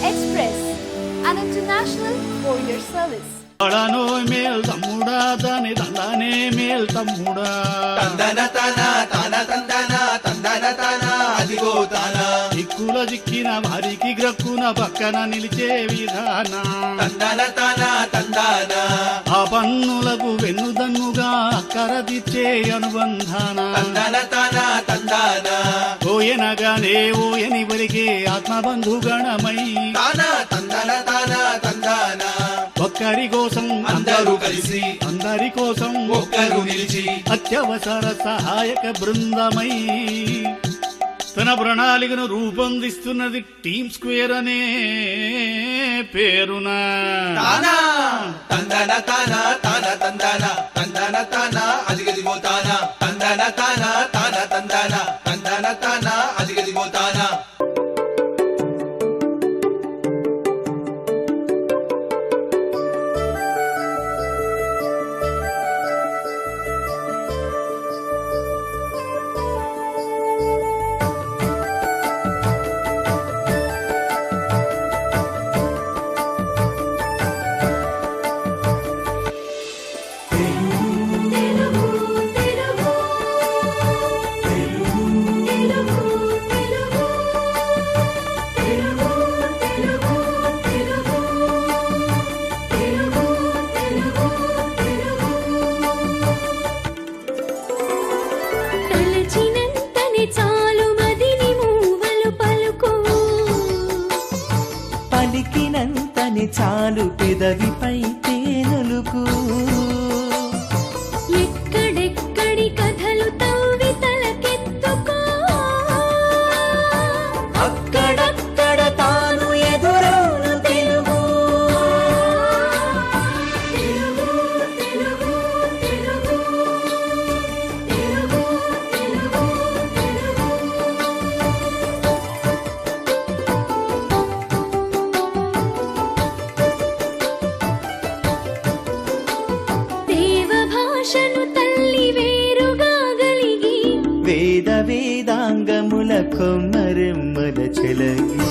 Express, an international courier service. తడనో మేల్ తమ్ముడా దాని దండానే మేల్ తమ్ముడా తందన తన తన తందన తందన తన అదిగో తన దిక్కుల జిక్కిన వారికి గ్రక్కున పక్కన నిలిచే విధాన తందన తన తందన ఆ పన్నులకు వెన్నుదన్నుగా అక్కర తీర్చే అనుబంధాన తందన తన తందన ఓయనగానే ఓయని వరికే ఆత్మబంధుగణమై తన తందన తన తందన ఒక్కరి కోసం అందరూ కలిసి అందరి కోసం ఒక్కరు నిలిచి అత్యవసర సహాయక బృందమై తన ప్రణాళికను రూపొందిస్తున్నది టీమ్ స్క్వేర్ అనే పేరున తన తందన తన తన తందన తందన తన అదిగదిగో తన తందన తన తన తందన తందన తన అదిగదిగో తన పలికినంతని చాలు పెదవిపై తేనెలుకు ఎక్కడెక్కడి కథలు తవ్వి తలకెత్తుకో అక్కడక్కడ తాను ఎదురవును తెలుగు దేవ భాషను తల్లి వేరుగా గలిగి వేద వేదాంగముల కొమ్మరెమ్మల చెలగి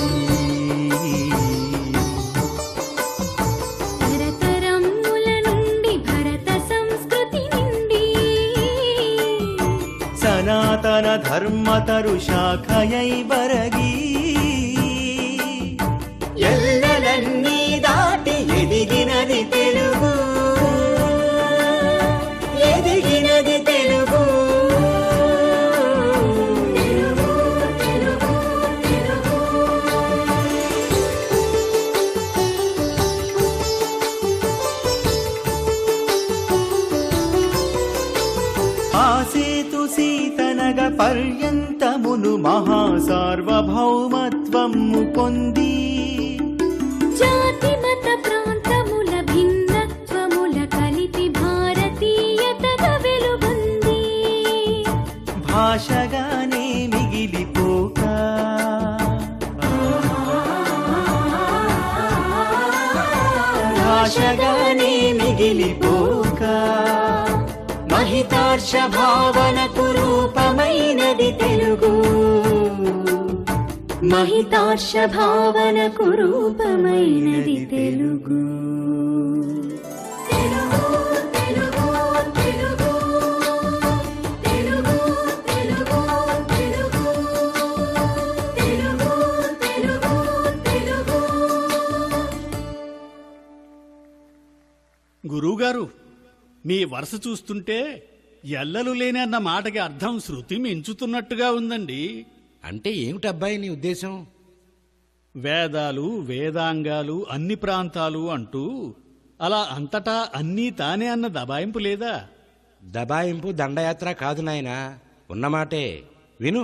తరతరముల నుండి భరత సంస్కృతి నిండి సనాతన ధర్మతరు శాఖయై బరగి ఎల్లలన్నీ దాటి ఎదిగినది తెలుగు ఎదిగినది తెలుగు ఆసేతు సీతనగ పర్యంతమును మహాసార్వభౌమత్వము పొంది జాతి మత ప్రాంతముల భిన్నత్వముల కలిపి భారతీయతగా వెలుగొంది భాషగానే మిగిలిపోక భాషగానే మిగిలిపోక మహితార్ష భావనకు రూపమైనది తెలుగు మహితార్ష భావనకు రూపమైనది తెలుగు గురువుగారు మీ వరుస చూస్తుంటే ఎల్లలు లేని అన్న మాటకి అర్థం శృతి మించుతున్నట్టుగా ఉందండి. అంటే ఏమిటబ్బాయి నీ ఉద్దేశం? వేదాలు వేదాంగాలు అన్ని ప్రాంతాలు అంటూ అలా అంతటా అన్నీ తానే అన్న దబాయింపు లేదా? దబాయింపు దండయాత్ర కాదు నాయనా, ఉన్నమాటే విను.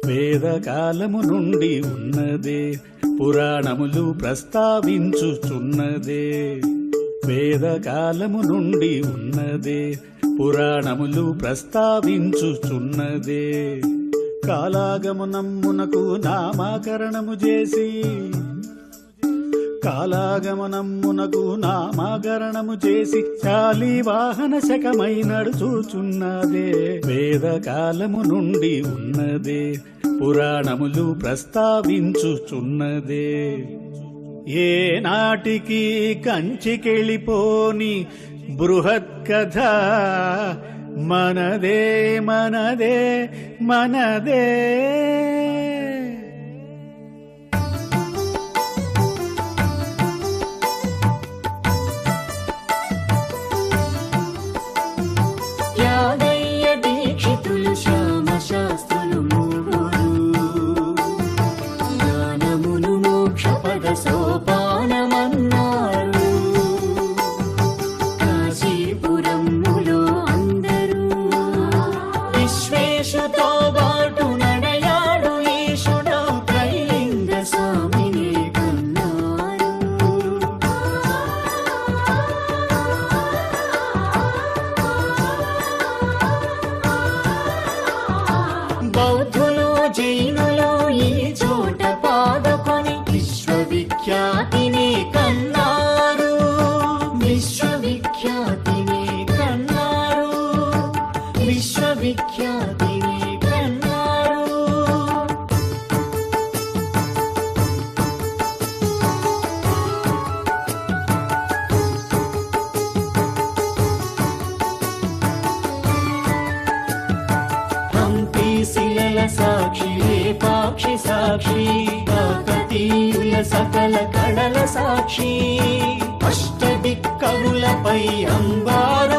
వేదకాలము నుండి ఉన్నదే పురాణములు ప్రస్తావించుచున్నదే. వేదకాలము నుండి ఉన్నదే పురాణములు ప్రస్తావించుచున్నదే. కాలాగమనమునకు నామకరణము చేసి కాలాగమనమునకు నామకరణము చేసి శాలివాహన శకమై నడుచుచున్నదే. వేదకాలము నుండి ఉన్నదే, పురాణములు ప్రస్తావించుచున్నదే. ఏ నాటికి కంచికెళ్ళిపోని బృహత్ కథ మనదే మనదే మనదే. యాదయ్య దీక్షితులు శ్యామ శాస్త్రులు మూవురు, జ్ఞానమును మోక్షపద సోపానమన్నారు. కాశీపురములో అందరూ విశ్వేశుతో బాటు నడయాడు ఈశుడు త్రైలింగ స్వామిని కన్నారు. బౌద్ధులు జైనులు ఈ చోట పాదుకొని విశ్వవిఖ్యాతిని కన్నారు. విశ్వవిఖ్యాతిని కన్నారు. విశ్వవిఖ్యాతిని కన్నారు. హంపి శిలల సాక్షి, లేపాక్షి సాక్షి, కాకతీయుల సకల కళల సాక్షి, అష్టదిక్కరులపై అంబార